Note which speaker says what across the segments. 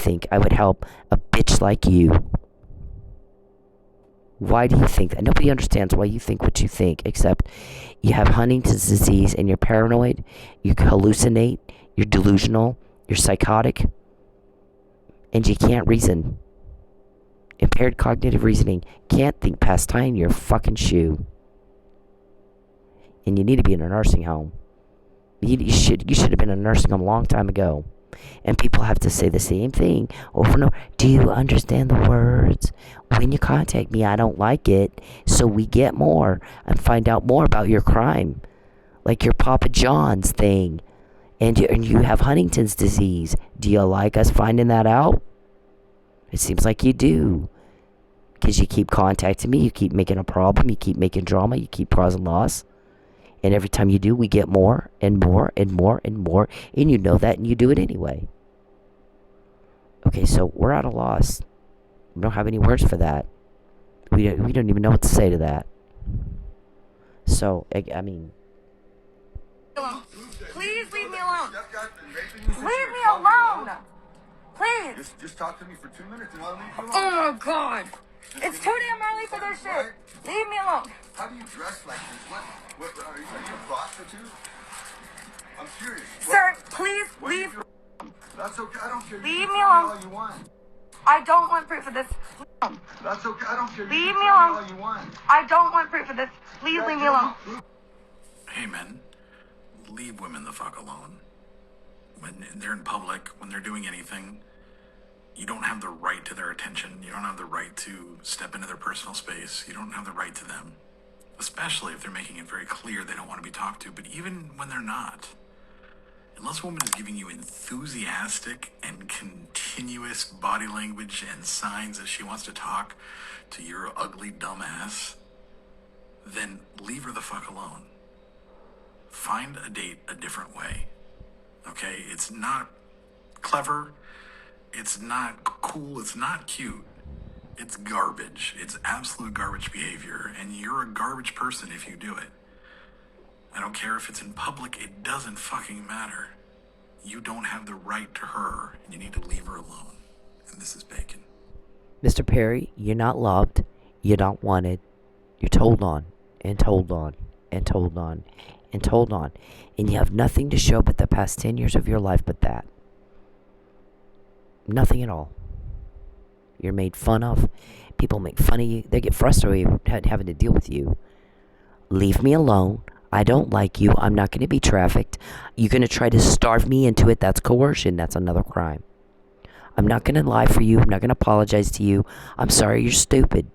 Speaker 1: think I would help a bitch like you? Why do you think that? Nobody understands why you think what you think, except you have Huntington's disease and you're paranoid, you hallucinate, you're delusional, you're psychotic, and you can't reason. Impaired cognitive reasoning. Can't think past tying your fucking shoe. And you need to be in a nursing home. You should have been in a nursing home a long time ago. And people have to say the same thing over and over. Do you understand the words? When you contact me, I don't like it. So we get more and find out more about your crime. Like your Papa John's thing. And you have Huntington's disease. Do you like us finding that out? It seems like you do. Because you keep contacting me. You keep making a problem. You keep making drama. You keep causing loss. And every time you do, we get more and more and more and more. And you know that, and you do it anyway. Okay, so we're at a loss. We don't have any words for that. We don't even know what to say to that. So, I mean...
Speaker 2: Please leave me alone. Leave me alone. Please.
Speaker 3: Just talk to me for 2 minutes and I'll leave you alone.
Speaker 2: Oh, God. It's too damn early for this shit. Leave me alone.
Speaker 3: How do you dress like this? What are you a prostitute? I'm serious.
Speaker 2: Sir, please leave.
Speaker 3: That's okay. I don't care.
Speaker 2: Leave me alone.
Speaker 3: All you want.
Speaker 2: I don't want proof of this.
Speaker 3: That's okay. I don't care.
Speaker 2: Leave me alone.
Speaker 3: All you want.
Speaker 2: I don't want proof of this. Please leave me alone.
Speaker 4: Hey, men. Leave women the fuck alone. When they're in public, when they're doing anything, you don't have the right to their attention. You don't have the right to step into their personal space. You don't have the right to them. Especially if they're making it very clear they don't want to be talked to. But even when they're not, unless a woman is giving you enthusiastic and continuous body language and signs that she wants to talk to your ugly dumbass, then leave her the fuck alone. Find a date a different way. Okay? It's not clever. It's not cool. It's not cute. It's garbage. It's absolute garbage behavior. And you're a garbage person if you do it. I don't care if it's in public. It doesn't fucking matter. You don't have the right to her. And you need to leave her alone. And this is Bacon.
Speaker 1: Mr. Perry, you're not loved. You're not wanted. You're told on and told on and told on and told on. And you have nothing to show but the past 10 years of your life but that. Nothing at all. You're made fun of. People make fun of you. They get frustrated having to deal with you. Leave me alone. I don't like you. I'm not going to be trafficked. You're going to try to starve me into it. That's coercion. That's another crime. I'm not going to lie for you. I'm not going to apologize to you. I'm sorry, you're stupid.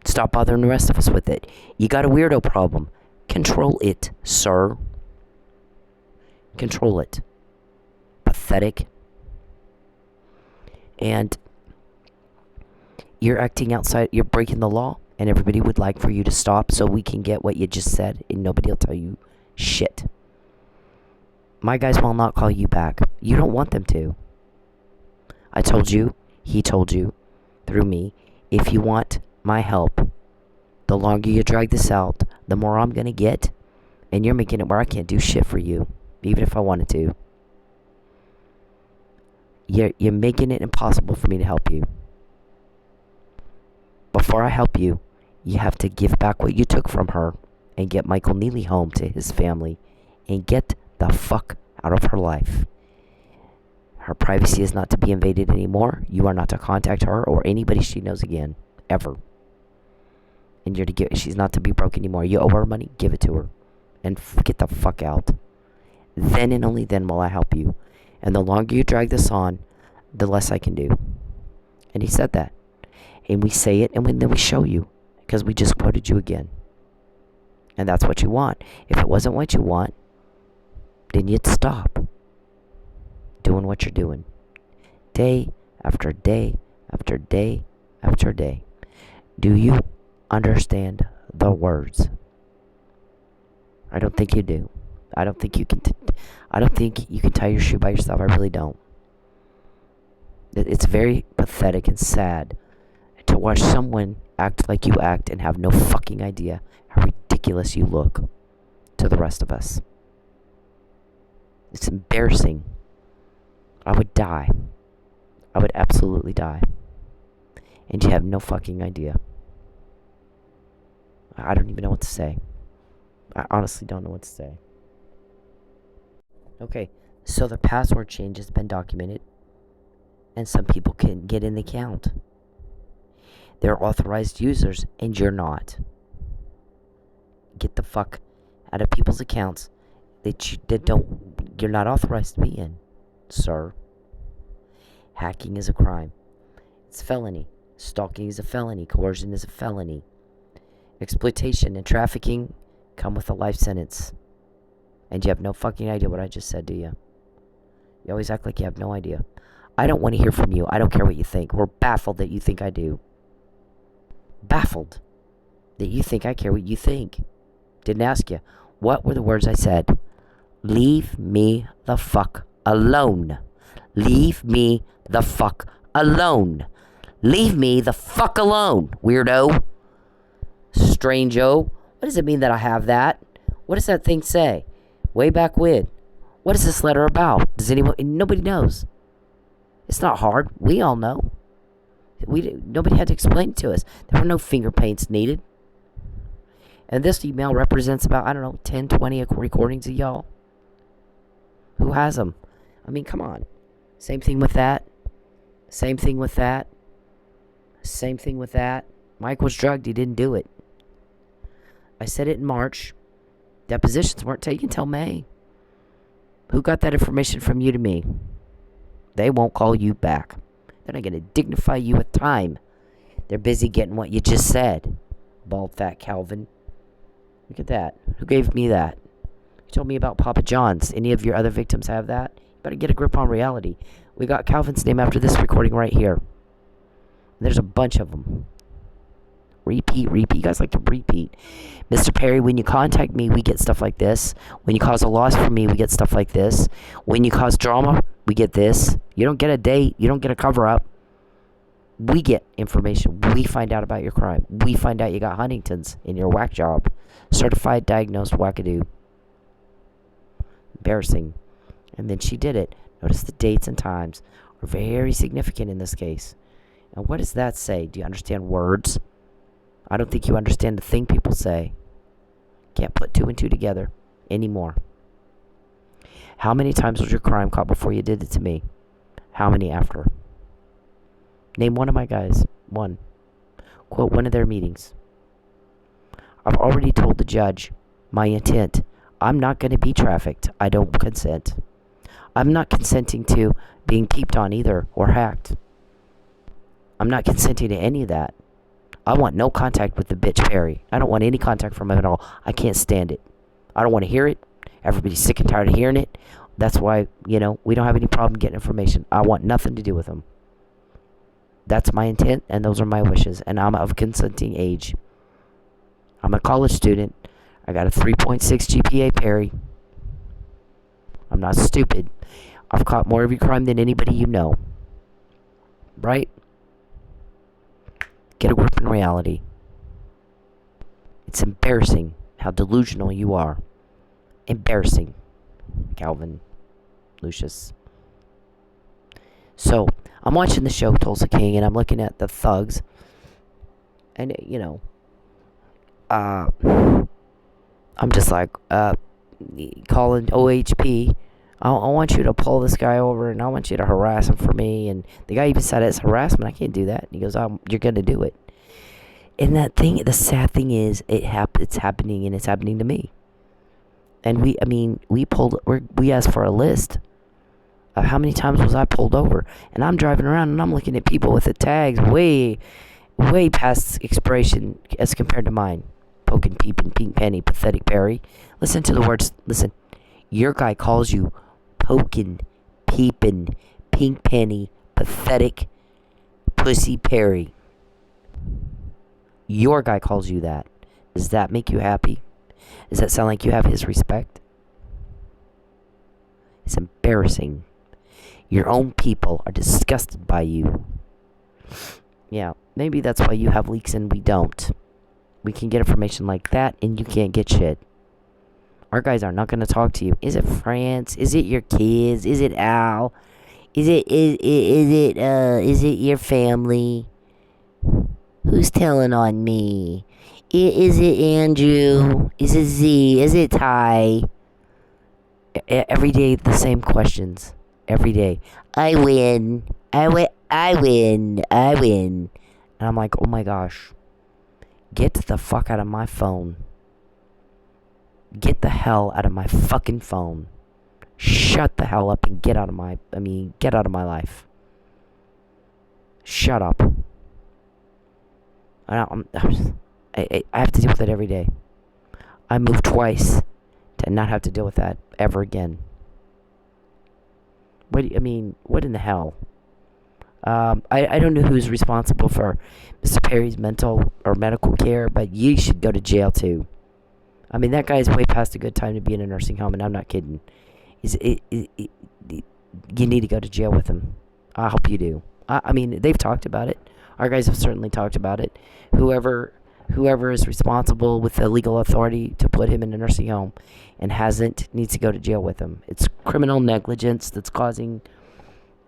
Speaker 1: Stop bothering the rest of us with it. You got a weirdo problem. Control it, sir. Control it. Pathetic. And you're acting outside, you're breaking the law, and everybody would like for you to stop so we can get what you just said, and nobody will tell you shit. My guys will not call you back. You don't want them to. I told you, he told you, through me, if you want my help, the longer you drag this out, the more I'm going to get, and you're making it where I can't do shit for you, even if I wanted to. You're making it impossible for me to help you. Before I help you, you have to give back what you took from her and get Michael Neely home to his family and get the fuck out of her life. Her privacy is not to be invaded anymore. You are not to contact her or anybody she knows again, ever. And she's not to be broke anymore. You owe her money, give it to her. And get the fuck out. Then and only then will I help you. And the longer you drag this on, the less I can do. And he said that. And we say it, and then we show you. Because we just quoted you again. And that's what you want. If it wasn't what you want, then you'd stop doing what you're doing. Day after day after day after day. Do you understand the words? I don't think you do. I don't think you can tie your shoe by yourself. I really don't. It's very pathetic and sad to watch someone act like you act and have no fucking idea how ridiculous you look to the rest of us. It's embarrassing. I would die. I would absolutely die. And you have no fucking idea. I don't even know what to say. I honestly don't know what to say. Okay, so the password change has been documented. And some people can get in the account. They're authorized users, and you're not. Get the fuck out of people's accounts you're not authorized to be in, sir. Hacking is a crime. It's felony. Stalking is a felony. Coercion is a felony. Exploitation and trafficking come with a life sentence. And you have no fucking idea what I just said, do you? You always act like you have no idea. I don't want to hear from you. I don't care what you think. We're baffled that you think I do. Baffled that you think I care what you think. Didn't ask you. What were the words I said? Leave me the fuck alone. Leave me the fuck alone. Leave me the fuck alone, weirdo. Strange-o. What does it mean that I have that? What does that thing say? Way back when. What is this letter about? Does anyone... Nobody knows. It's not hard. We all know. Nobody had to explain it to us. There were no fingerprints needed. And this email represents about, 10, 20 recordings of y'all. Who has them? I mean, come on. Same thing with that. Same thing with that. Same thing with that. Mike was drugged. He didn't do it. I said it in March. Depositions weren't taken till May. Who got that information from you to me? They won't call you back. They're not going to dignify you with time. They're busy getting what you just said. Bald fat Calvin. Look at that. Who gave me that? You told me about Papa John's. Any of your other victims have that? You better get a grip on reality. We got Calvin's name after this recording right here. There's a bunch of them. Repeat. You guys like to repeat. Mr. Perry, when you contact me, we get stuff like this. When you cause a loss for me, we get stuff like this. When you cause drama, we get this. You don't get a date. You don't get a cover-up. We get information. We find out about your crime. We find out you got Huntington's in your whack job. Certified diagnosed wackadoo. Embarrassing. And then she did it. Notice the dates and times are very significant in this case. And what does that say? Do you understand words? I don't think you understand the thing people say. Can't put two and two together anymore. How many times was your crime caught before you did it to me? How many after? Name one of my guys. One. Quote one of their meetings. I've already told the judge my intent. I'm not going to be trafficked. I don't consent. I'm not consenting to being peeped on either or hacked. I'm not consenting to any of that. I want no contact with the bitch Perry. I don't want any contact from him at all. I can't stand it. I don't want to hear it. Everybody's sick and tired of hearing it. That's why, we don't have any problem getting information. I want nothing to do with him. That's my intent, and those are my wishes. And I'm of consenting age. I'm a college student. I got a 3.6 GPA, Perry. I'm not stupid. I've caught more of your crime than anybody you know. Right? Get a grip in reality. It's embarrassing how delusional you are. Embarrassing. Calvin. Lucious. So, I'm watching the show Tulsa King, and I'm looking at the thugs. And, I'm just like, calling OHP. I want you to pull this guy over, and I want you to harass him for me. And the guy even said it's harassment. I can't do that. And he goes, you're going to do it. And the sad thing is, it's happening, and it's happening to me. And we asked for a list of how many times was I pulled over. And I'm driving around, and I'm looking at people with the tags way past expiration as compared to mine. Poking, peeping, pink penny, pathetic Perry. Listen to the words. Listen. Your guy calls you poking, peeping, pink penny, pathetic, pussy Perry. Your guy calls you that. Does that make you happy? Does that sound like you have his respect? It's embarrassing. Your own people are disgusted by you. Yeah, maybe that's why you have leaks and we don't. We can get information like that, and you can't get shit. Our guys are not going to talk to you. Is it France? Is it your kids? Is it Al? Is it your family? Who's telling on me? Is it Andrew? Is it Z? Is it Ty? Every day the same questions. Every day. I win. I win. I win. I win. And I'm like, oh my gosh. Get the fuck out of my phone. Get the hell out of my fucking phone. Shut the hell up and get out of my life. Shut up. I have to deal with it every day. I moved twice to not have to deal with that ever again. What in the hell? I don't know who's responsible for Mr. Perry's mental or medical care, but you should go to jail too. I mean, that guy's way past a good time to be in a nursing home, and I'm not kidding. You need to go to jail with him. I hope you do. I mean, they've talked about it. Our guys have certainly talked about it. Whoever is responsible with the legal authority to put him in a nursing home and hasn't needs to go to jail with him. It's criminal negligence that's causing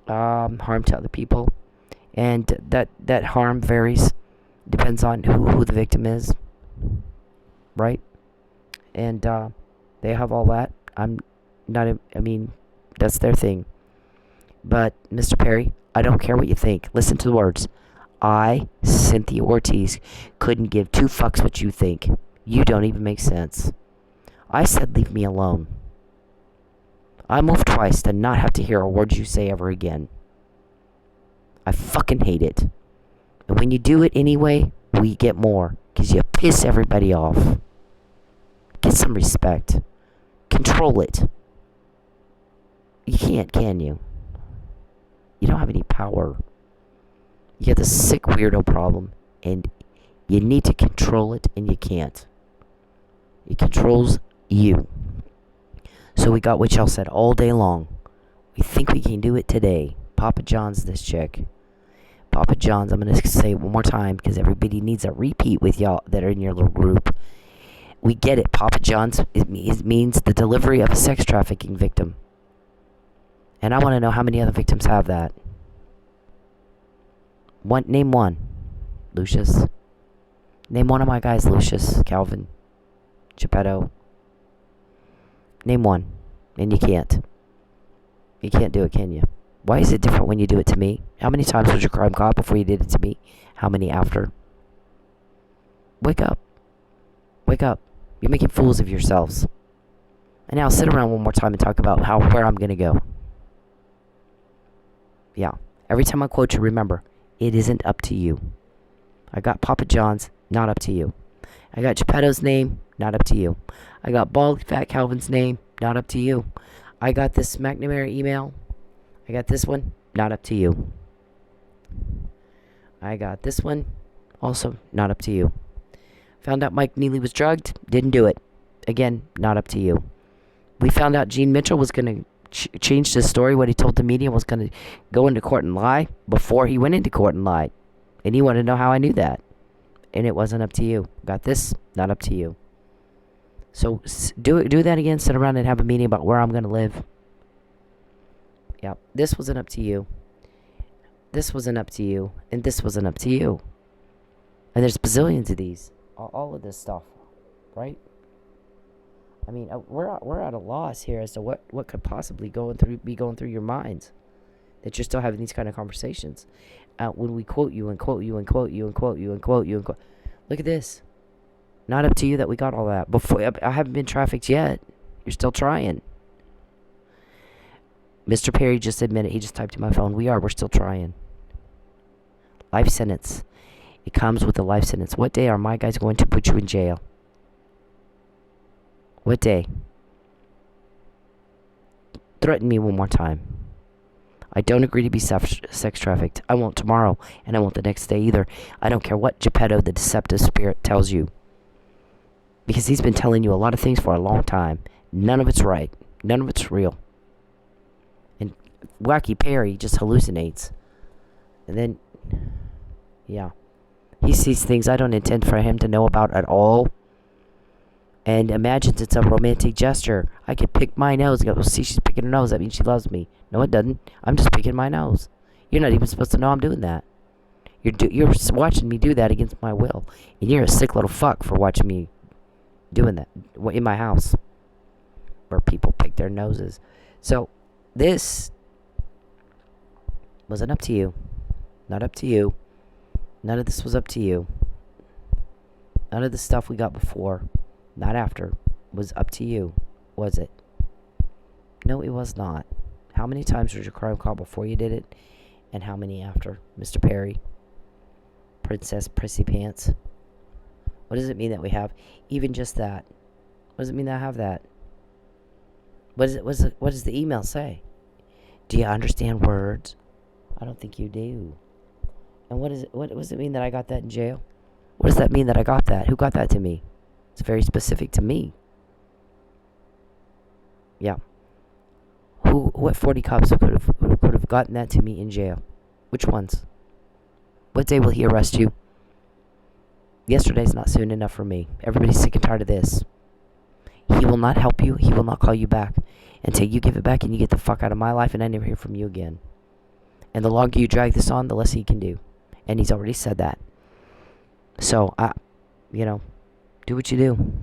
Speaker 1: harm to other people, and that harm varies, depends on who the victim is, right? And they have all that. That's their thing. But Mr. Perry, I don't care what you think. Listen to the words. I, Cynthia Ortiz, couldn't give two fucks what you think. You don't even make sense. I said leave me alone. I moved twice to not have to hear a word you say ever again. I fucking hate it. And when you do it anyway, we get more. Because you piss everybody off. Get some respect. Control it. You can't, can you? You don't have any power. You got this sick weirdo problem, and you need to control it, and you can't. It controls you. So we got what y'all said all day long. We think we can do it today. Papa John's this chick. Papa John's, I'm going to say it one more time, because everybody needs a repeat with y'all that are in your little group. We get it. Papa John's, it means the delivery of a sex trafficking victim. And I want to know how many other victims have that. Name one. Lucious. Name one of my guys. Lucious, Calvin, Gipetto. Name one. And you can't. You can't do it, can you? Why is it different when you do it to me? How many times was your crime caught before you did it to me? How many after? Wake up. Wake up. You're making fools of yourselves. And now sit around one more time and talk about where I'm going to go. Yeah. Every time I quote you, remember, it isn't up to you. I got Papa John's, not up to you. I got Gipetto's name, not up to you. I got Bald Fat Calvin's name, not up to you. I got this McNamara email. I got this one, not up to you. I got this one, also not up to you. Found out Mike Neely was drugged, didn't do it. Again, not up to you. We found out Gene Mitchell was going to changed his story. What he told the media was going to go into court and lie before he went into court and lied. And he wanted to know how I knew that. And it wasn't up to you. Got this? Not up to you. So do that again. Sit around and have a meeting about where I'm going to live. Yeah, this wasn't up to you. This wasn't up to you. And this wasn't up to you. And there's bazillions of these. All of this stuff. Right? I mean, we're at a loss here as to what could possibly be going through your minds, that you're still having these kind of conversations. When we quote you and quote you and quote you and quote you and quote you and quote, look at this. Not up to you that we got all that. Before I haven't been trafficked yet. You're still trying. Mr. Perry just admitted. He just typed in my phone. We're still trying. Life sentence. It comes with a life sentence. What day are my guys going to put you in jail? What day? Threaten me one more time. I don't agree to be sex trafficked. I won't tomorrow, and I won't the next day either. I don't care what Gipetto, the deceptive spirit, tells you. Because he's been telling you a lot of things for a long time. None of it's right. None of it's real. And Wacky Perry just hallucinates. And then, yeah. He sees things I don't intend for him to know about at all. and imagines it's a romantic gesture. I could pick my nose and go, see, she's picking her nose. That means she loves me. No, it doesn't. I'm just picking my nose. You're not even supposed to know I'm doing that. You're watching me do that against my will. And you're a sick little fuck for watching me doing that in my house where people pick their noses. So this wasn't up to you. Not up to you. None of this was up to you. None of the stuff we got before, not after, was up to you, was it? No, it was not. How many times was your crime caught before you did it? And how many after, Mr. Perry? Princess Prissy Pants. What does it mean that we have even just that? What does it mean that I have that? What does the email say? Do you understand words? I don't think you do. And what does it mean that I got that in jail? What does that mean that I got that? Who got that to me? It's very specific to me. Yeah. What 40 cops could have gotten that to me in jail? Which ones? What day will he arrest you? Yesterday's not soon enough for me. Everybody's sick and tired of this. He will not help you. He will not call you back until you give it back and you get the fuck out of my life and I never hear from you again. And the longer you drag this on, the less he can do. And he's already said that. So, do what you do.